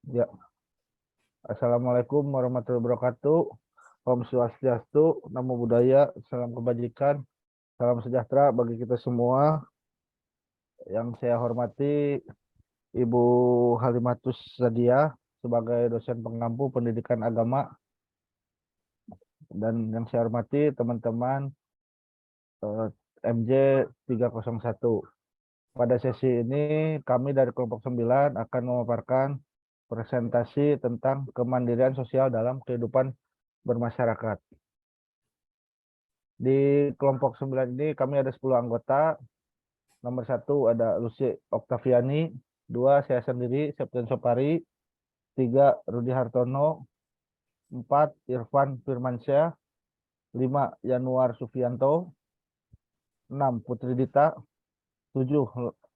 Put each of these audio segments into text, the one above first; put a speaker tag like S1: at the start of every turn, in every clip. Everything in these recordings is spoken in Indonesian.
S1: Ya, Assalamualaikum warahmatullahi wabarakatuh. Om Swastiastu, Namo Buddhaya, salam kebajikan, salam sejahtera bagi kita semua. Yang saya hormati Ibu Halimatus Sadia sebagai dosen pengampu pendidikan agama, dan yang saya hormati teman-teman MJ 301. Pada sesi ini kami dari kelompok 9 akan memaparkan presentasi tentang kemandirian sosial dalam kehidupan bermasyarakat. Di kelompok 9 ini kami ada 10 anggota. Nomor 1 ada Lucy Oktaviani, 2 saya sendiri, Septian Sopari, 3 Rudi Hartono, 4 Irfan Firmansyah, 5 Yanuar Sufianto, 6 Putri Dita, 7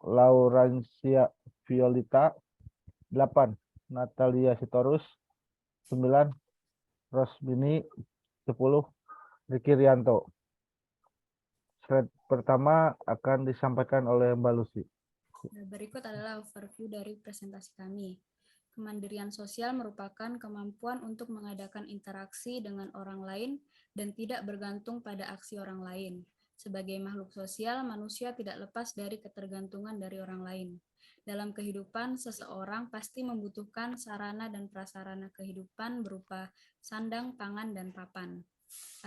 S1: Laurencia Violita, 8 Natalia Sitorus, 9 Rosmini, 10 Riki Rianto. Slide pertama akan disampaikan oleh Mbak Lucy.
S2: Berikut adalah overview dari presentasi kami. Kemandirian sosial merupakan kemampuan untuk mengadakan interaksi dengan orang lain dan tidak bergantung pada aksi orang lain. Sebagai makhluk sosial, manusia tidak lepas dari ketergantungan dari orang lain. Dalam kehidupan, seseorang pasti membutuhkan sarana dan prasarana kehidupan berupa sandang, pangan, dan papan.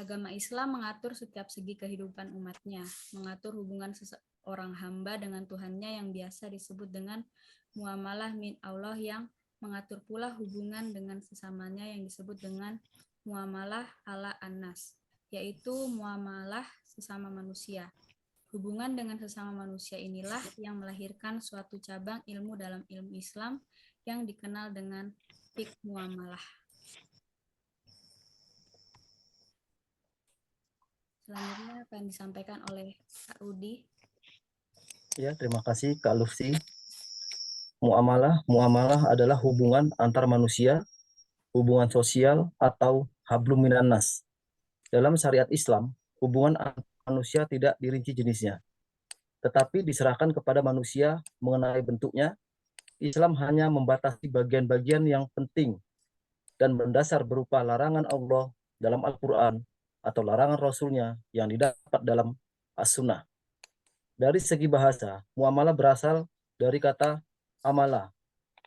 S2: Agama Islam mengatur setiap segi kehidupan umatnya, mengatur hubungan seseorang hamba dengan Tuhannya yang biasa disebut dengan muamalah min Allah, yang mengatur pula hubungan dengan sesamanya yang disebut dengan muamalah ala annas, yaitu muamalah sesama manusia. Hubungan dengan sesama manusia inilah yang melahirkan suatu cabang ilmu dalam ilmu Islam yang dikenal dengan fiqh muamalah. Selanjutnya akan disampaikan oleh Kak Rudi.
S3: Ya, terima kasih Kak Lufsi. Muamalah adalah hubungan antar manusia, hubungan sosial atau hablum minan nas. Dalam syariat Islam, hubungan antar manusia tidak dirinci jenisnya, tetapi diserahkan kepada manusia mengenai bentuknya. Islam hanya membatasi bagian-bagian yang penting dan mendasar berupa larangan Allah dalam Al-Quran atau larangan Rasulnya yang didapat dalam As-Sunnah. Dari segi bahasa, muamalah berasal dari kata amala,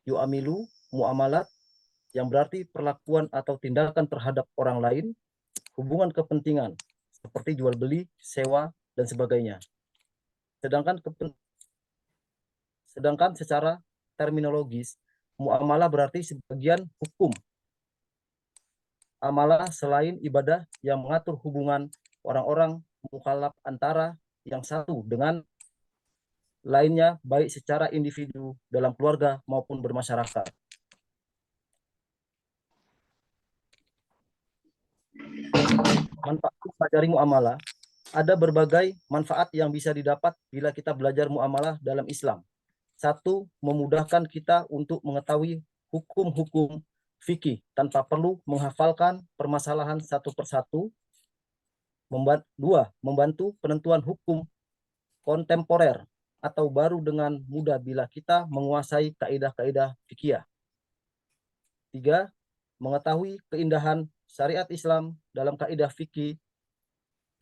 S3: yu'amilu, muamalat, yang berarti perlakuan atau tindakan terhadap orang lain, hubungan kepentingan, seperti jual beli, sewa, dan sebagainya. Sedangkan secara terminologis, muamalah berarti sebagian hukum. Amalah selain ibadah yang mengatur hubungan orang-orang mukallaf antara yang satu dengan lainnya, baik secara individu, dalam keluarga, maupun bermasyarakat. Manfaat mempelajari muamalah. Ada berbagai manfaat yang bisa didapat bila kita belajar muamalah dalam Islam. 1. Memudahkan kita untuk mengetahui hukum-hukum fikih tanpa perlu menghafalkan permasalahan satu persatu. 2. Membantu penentuan hukum kontemporer atau baru dengan mudah bila kita menguasai kaidah-kaidah fikih. 3. Mengetahui keindahan syariat Islam dalam kaidah fikih.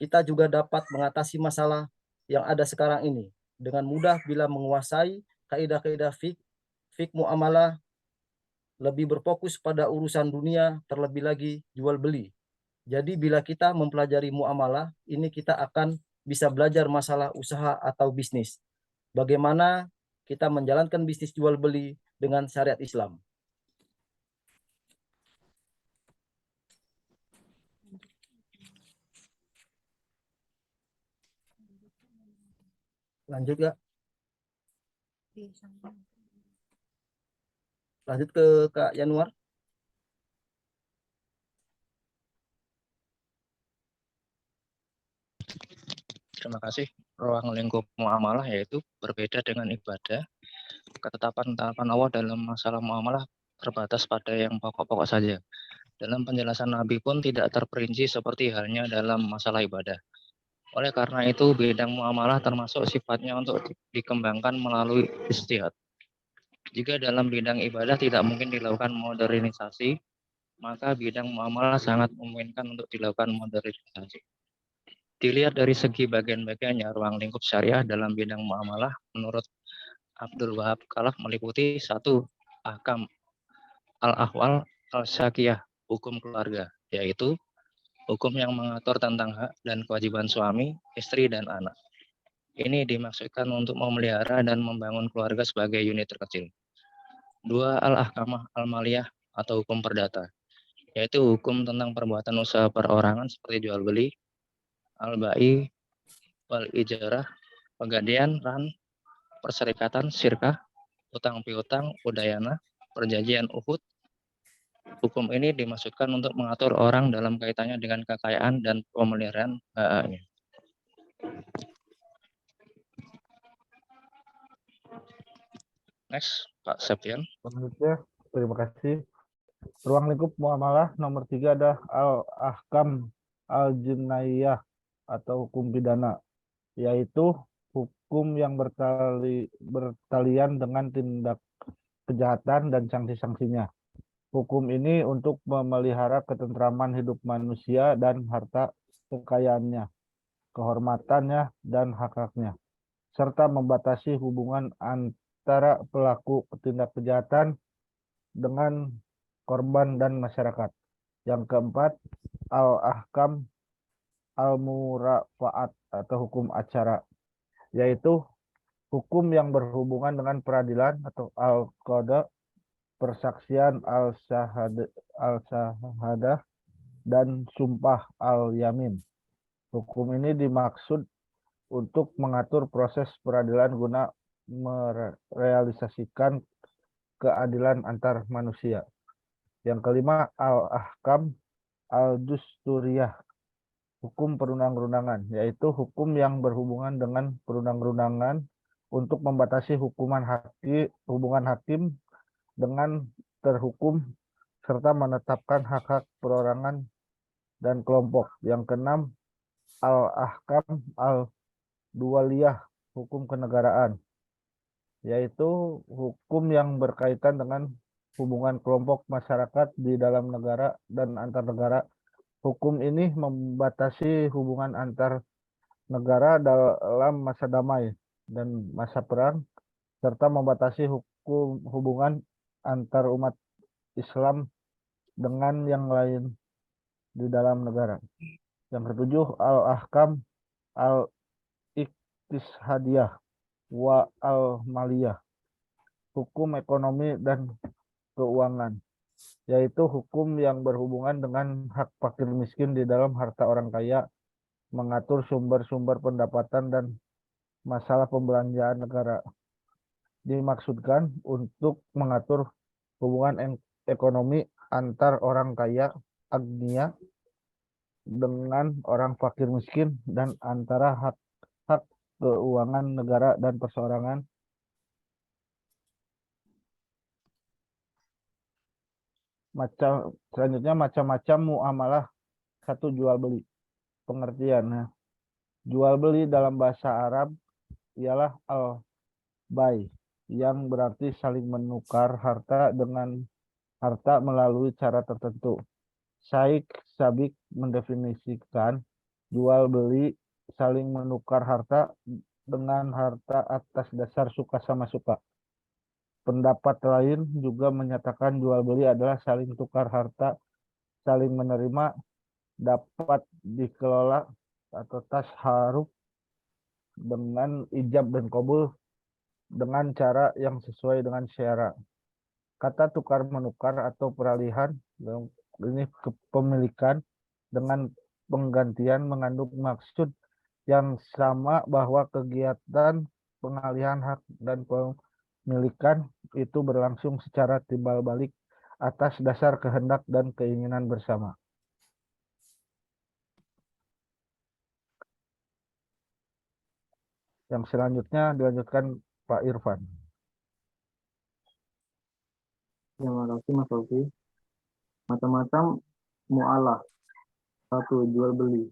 S3: Kita juga dapat mengatasi masalah yang ada sekarang ini dengan mudah bila menguasai kaidah-kaidah fikih muamalah, lebih berfokus pada urusan dunia, terlebih lagi jual beli. Jadi bila kita mempelajari muamalah, ini kita akan bisa belajar masalah usaha atau bisnis. Bagaimana kita menjalankan bisnis jual beli dengan syariat Islam. Lanjut ya. Lanjut ke Kak Yanuar.
S4: Terima kasih. Ruang lingkup muamalah yaitu berbeda dengan ibadah. Ketetapan-ketetapan Allah dalam masalah muamalah terbatas pada yang pokok-pokok saja. Dalam penjelasan Nabi pun tidak terperinci seperti halnya dalam masalah ibadah. Oleh karena itu, bidang muamalah termasuk sifatnya untuk dikembangkan melalui ijtihad. Jika dalam bidang ibadah tidak mungkin dilakukan modernisasi, maka bidang muamalah sangat memungkinkan untuk dilakukan modernisasi. Dilihat dari segi bagian-bagiannya, ruang lingkup syariah dalam bidang muamalah menurut Abdul Wahab Khalaf meliputi 1. Ahkam al-ahwal al-syakiyah, hukum keluarga, yaitu hukum yang mengatur tentang hak dan kewajiban suami, istri, dan anak. Ini dimaksudkan untuk memelihara dan membangun keluarga sebagai unit terkecil. 2. Al-ahkamah al-maliyah atau hukum perdata, yaitu hukum tentang perbuatan usaha perorangan seperti jual beli, al-ba'i, wal ijarah, pegadaian, ran, perserikatan, syirkah, utang piutang, udayana, perjanjian uhud. Hukum ini dimaksudkan untuk mengatur orang dalam kaitannya dengan kekayaan dan pemeliharaan hak-haknya. Next, Pak Septian.
S1: Selanjutnya, terima kasih. Ruang lingkup muamalah nomor 3 ada al-ahkam al-jinayah atau hukum pidana, yaitu hukum yang bertalian dengan tindak kejahatan dan sanksi-sanksinya. Hukum ini untuk memelihara ketentraman hidup manusia dan harta kekayaannya, kehormatannya, dan hak-haknya, serta membatasi hubungan antara pelaku tindak kejahatan dengan korban dan masyarakat. Yang keempat, al-ahkam al-murafaat atau hukum acara, yaitu hukum yang berhubungan dengan peradilan atau al-qada, persaksian al-syahadah, dan sumpah al-yamin. Hukum ini dimaksud untuk mengatur proses peradilan guna merealisasikan keadilan antar manusia. Yang kelima, al-ahkam al-dusturiyah, hukum perundang-undangan, yaitu hukum yang berhubungan dengan perundang-undangan untuk membatasi hubungan hakim dengan terhukum serta menetapkan hak-hak perorangan dan kelompok. Yang keenam, al-ahkam al-duwaliyah, hukum kenegaraan, yaitu hukum yang berkaitan dengan hubungan kelompok masyarakat di dalam negara dan antar negara. Hukum ini membatasi hubungan antar negara dalam masa damai dan masa perang, serta membatasi hubungan antar umat Islam dengan yang lain di dalam negara. Yang ketujuh, al-ahkam al-iqtisadiyah wa al-maliyah, hukum ekonomi dan keuangan, yaitu hukum yang berhubungan dengan hak fakir miskin di dalam harta orang kaya, mengatur sumber-sumber pendapatan dan masalah pembelanjaan negara. Dimaksudkan untuk mengatur hubungan ekonomi antar orang kaya agnia dengan orang fakir miskin dan antara hak keuangan negara dan perseorangan. Selanjutnya macam-macam muamalah. 1. Jual beli. Pengertian. Jual beli dalam bahasa Arab ialah al-bay, yang berarti saling menukar harta dengan harta melalui cara tertentu. Syekh Sabik mendefinisikan jual beli saling menukar harta dengan harta atas dasar suka sama suka. Pendapat lain juga menyatakan jual beli adalah saling tukar harta, saling menerima, dapat dikelola atau tasharuf dengan ijab dan qabul dengan cara yang sesuai dengan syara. Kata tukar menukar atau peralihan ini kepemilikan dengan penggantian mengandung maksud yang sama, bahwa kegiatan pengalihan hak dan pemilikan itu berlangsung secara timbal balik atas dasar kehendak dan keinginan bersama. Yang selanjutnya dilanjutkan Pak Irfan.
S5: Terima kasih Mas Sofi. Macam-macam mu'alah. 1. Jual beli.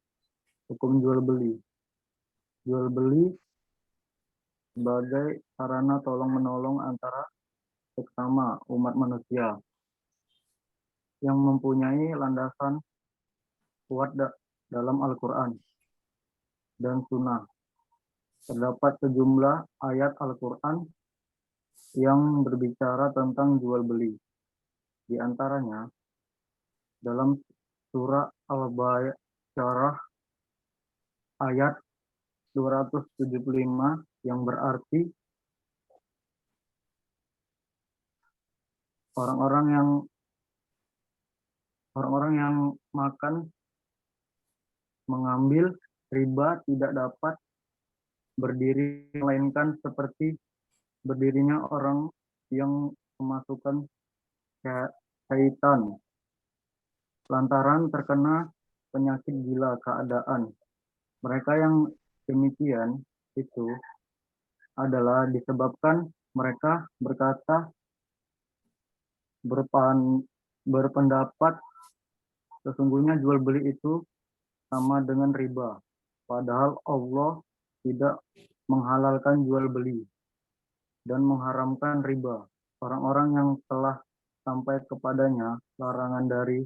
S5: Hukum jual beli. Jual beli sebagai sarana tolong menolong antara seksama umat manusia yang mempunyai landasan kuat dalam Al-Quran dan Sunnah. Terdapat sejumlah ayat Al-Quran yang berbicara tentang jual beli. Di antaranya dalam surah Al-Baqarah ayat 275 yang berarti orang-orang yang makan mengambil riba tidak dapat berdiri melainkan seperti berdirinya orang yang kemasukan syaitan lantaran terkena penyakit gila keadaan. Mereka yang demikian itu adalah disebabkan mereka berkata berpendapat sesungguhnya jual beli itu sama dengan riba, padahal Allah tidak menghalalkan jual beli dan mengharamkan riba. Orang-orang yang telah sampai kepadanya larangan dari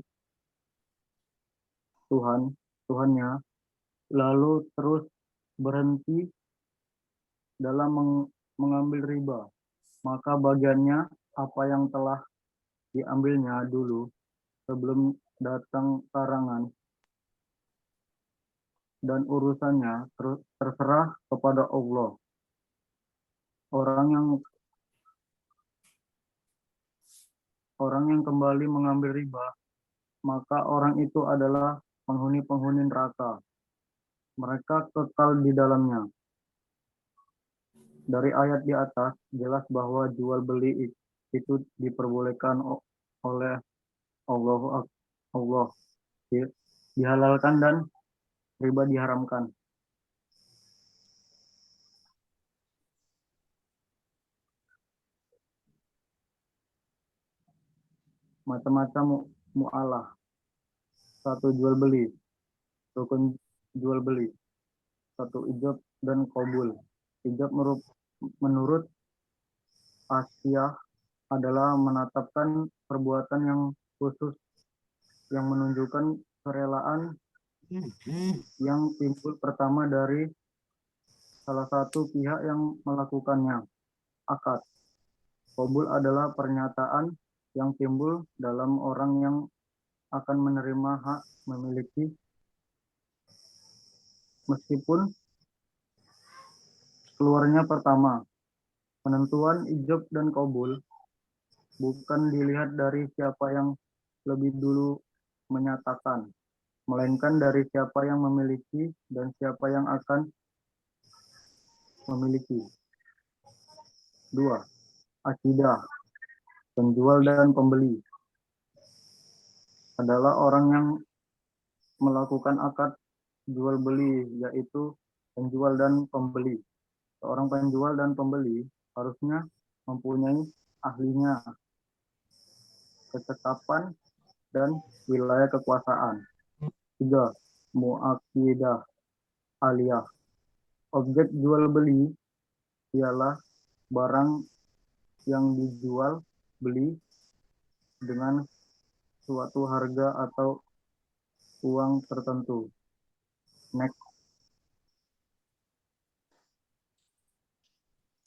S5: Tuhannya, lalu terus berhenti dalam mengambil riba, maka bagiannya apa yang telah diambilnya dulu sebelum datang larangan, dan urusannya terserah kepada Allah. Orang yang kembali mengambil riba, maka orang itu adalah penghuni-penghuni neraka. Mereka kekal di dalamnya. Dari ayat di atas jelas bahwa jual beli itu diperbolehkan oleh Allah, dihalalkan dan riba diharamkan. Macam-macam mu'alah. 1. Jual beli. Rukun jual beli. 1. Ijab dan qabul. Ijab menurut Asy'ah adalah menetapkan perbuatan yang khusus yang menunjukkan kerelaan yang timbul pertama dari salah satu pihak yang melakukannya. Akad. Qabul adalah pernyataan yang timbul dalam orang yang akan menerima hak memiliki, meskipun keluarnya pertama. Penentuan ijab dan qabul bukan dilihat dari siapa yang lebih dulu menyatakan, melainkan dari siapa yang memiliki dan siapa yang akan memiliki. 2. Akidah. Penjual dan pembeli adalah orang yang melakukan akad jual beli, yaitu penjual dan pembeli. Seorang penjual dan pembeli harusnya mempunyai ahlinya, ketetapan, dan wilayah kekuasaan. 3. Muakidah aliyah. Objek jual beli ialah barang yang dijual beli dengan suatu harga atau uang tertentu. Next.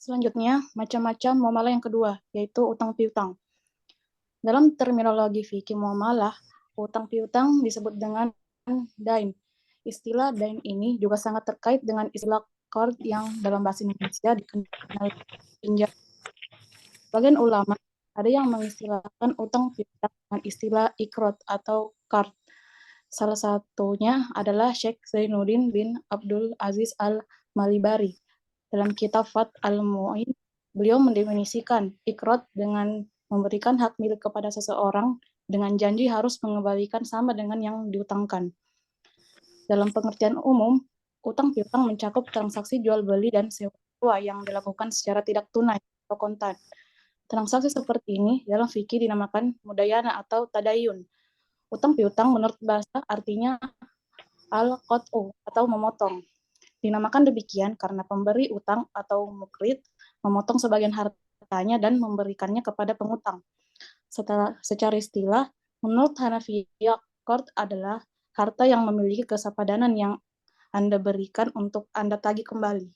S6: Selanjutnya, macam-macam muamalah yang kedua, yaitu utang piutang. Dalam terminologi fikih muamalah, utang piutang disebut dengan dain. Istilah dain ini juga sangat terkait dengan istilah qard yang dalam bahasa Indonesia dikenal pinjam. Sebagian ulama ada yang mengistilahkan utang piutang dengan istilah ikrot atau qard. Salah satunya adalah Syekh Zainuddin bin Abdul Aziz Al-Malibari. Dalam kitab Fath al-Mu'in, beliau mendefinisikan ikrot dengan memberikan hak milik kepada seseorang dengan janji harus mengembalikan sama dengan yang diutangkan. Dalam pengertian umum, utang piutang mencakup transaksi jual beli dan sewa yang dilakukan secara tidak tunai atau kontan. Transaksi seperti ini dalam fikih dinamakan mudayana atau tadayun. Utang piutang menurut bahasa artinya al-qat'u atau memotong. Dinamakan demikian karena pemberi utang atau mukrid memotong sebagian harta hartanya dan memberikannya kepada pengutang. Secara istilah, menurut Hanafiyah, qard adalah harta yang memiliki kesepadanan yang Anda berikan untuk Anda tagih kembali.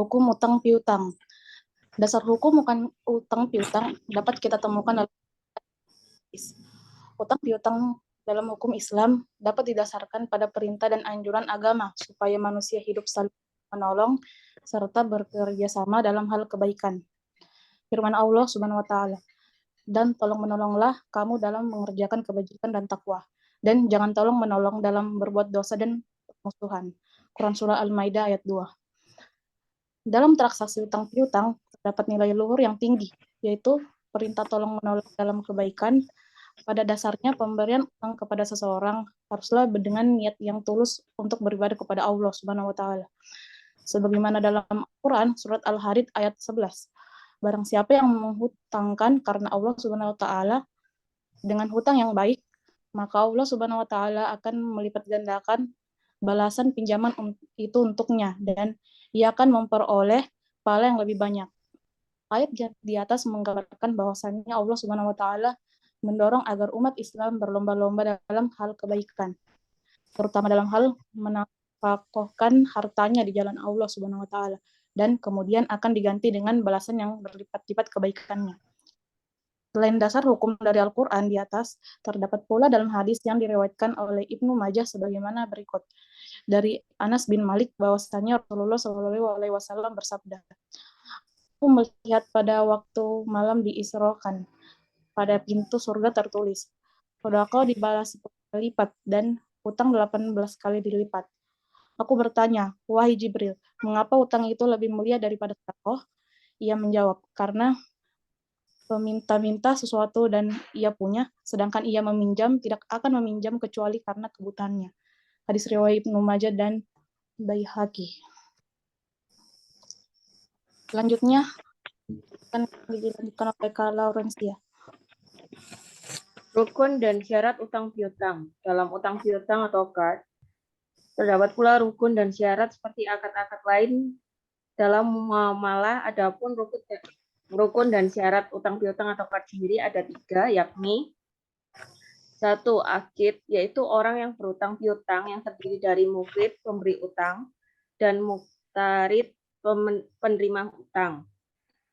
S6: Hukum utang piutang. Dasar hukum utang piutang dapat kita temukan dalam hadis. Utang piutang dalam hukum Islam dapat didasarkan pada perintah dan anjuran agama supaya manusia hidup saling menolong serta bekerja sama dalam hal kebaikan. Firman Allah Subhanahu wa taala, dan tolong menolonglah kamu dalam mengerjakan kebajikan dan takwa, dan jangan tolong menolong dalam berbuat dosa dan permusuhan. Quran surah Al-Maidah ayat 2. Dalam transaksi utang piutang terdapat nilai luhur yang tinggi, yaitu perintah tolong menolong dalam kebaikan. Pada dasarnya pemberian utang kepada seseorang haruslah dengan niat yang tulus untuk beribadah kepada Allah Subhanahu wa taala. Sebagaimana dalam Al-Qur'an surat Al-Hadid ayat 11. Barang siapa yang menghutangkan karena Allah Subhanahu wa taala dengan hutang yang baik, maka Allah Subhanahu wa taala akan melipat gandakan balasan pinjaman itu untuknya dan ia akan memperoleh pahala yang lebih banyak. Ayat di atas menggambarkan bahwasannya Allah Subhanahu wa taala mendorong agar umat Islam berlomba-lomba dalam hal kebaikan, terutama dalam hal menafkahkan hartanya di jalan Allah Subhanahu wa taala dan kemudian akan diganti dengan balasan yang berlipat-lipat kebaikannya. Selain dasar hukum dari Al-Qur'an di atas, terdapat pula dalam hadis yang diriwayatkan oleh Ibnu Majah sebagaimana berikut. Dari Anas bin Malik bahwasanya Rasulullah SAW bersabda, aku melihat pada waktu malam diisrokan, pada pintu surga tertulis, sedekah dibalas 10 kali lipat dan utang 18 kali dilipat. Aku bertanya, wahai Jibril, mengapa utang itu lebih mulia daripada sedekah? Ia menjawab, karena peminta-minta sesuatu dan ia punya, sedangkan ia meminjam tidak akan meminjam kecuali karena kebutuhannya. Hadis riwayat Ibnu Majah dan Baihaqi. Selanjutnya akan dilanjutkan oleh Kak Laurencia.
S7: Rukun dan syarat utang piutang. Dalam utang piutang atau qard, terdapat pula rukun dan syarat seperti akad-akad lain dalam muamalah. Adapun rukun dan syarat utang piutang atau qard sendiri ada 3, yakni 1. Akid, yaitu orang yang berutang piutang yang terdiri dari mukrid, pemberi utang, dan muktarid, penerima utang.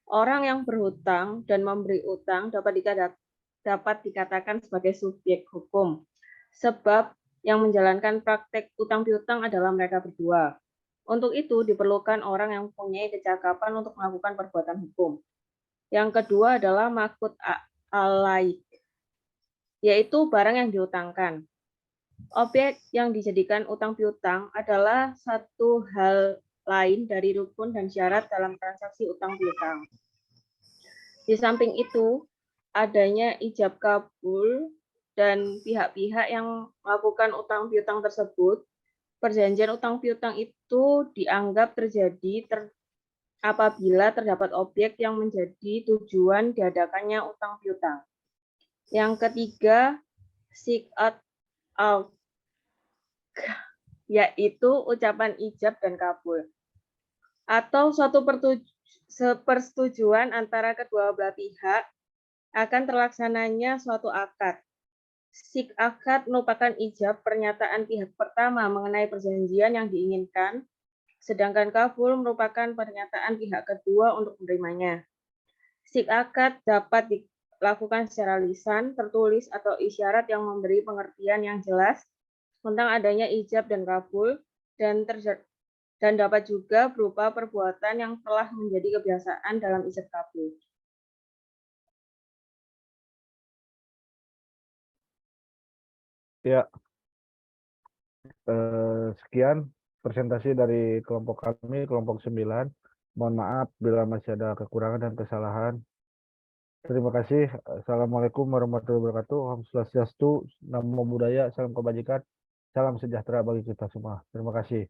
S7: Orang yang berhutang dan memberi utang dapat dikatakan sebagai subjek hukum, sebab yang menjalankan praktek utang piutang adalah mereka berdua. Untuk itu diperlukan orang yang mempunyai kecakapan untuk melakukan perbuatan hukum. Yang kedua adalah makut alaih, yaitu barang yang diutangkan. Objek yang dijadikan utang piutang adalah satu hal lain dari rukun dan syarat dalam transaksi utang piutang. Di samping itu, adanya ijab kabul dan pihak-pihak yang melakukan utang piutang tersebut, perjanjian utang piutang itu dianggap terjadi apabila terdapat objek yang menjadi tujuan diadakannya utang piutang. Yang ketiga, siqat al, yaitu ucapan ijab dan kabul, atau suatu persetujuan antara kedua belah pihak akan terlaksananya suatu akad. Sik akad merupakan ijab pernyataan pihak pertama mengenai perjanjian yang diinginkan, sedangkan kabul merupakan pernyataan pihak kedua untuk menerimanya. Sik akad dapat dilakukan secara lisan, tertulis, atau isyarat yang memberi pengertian yang jelas tentang adanya ijab dan kabul, dan dapat juga berupa perbuatan yang telah menjadi kebiasaan dalam ijab kabul.
S1: Ya, sekian presentasi dari kelompok kami, kelompok 9. Mohon maaf bila masih ada kekurangan dan kesalahan. Terima kasih. Assalamualaikum warahmatullahi wabarakatuh. Om Swastiastu, Namo Buddhaya, salam kebajikan, salam sejahtera bagi kita semua. Terima kasih.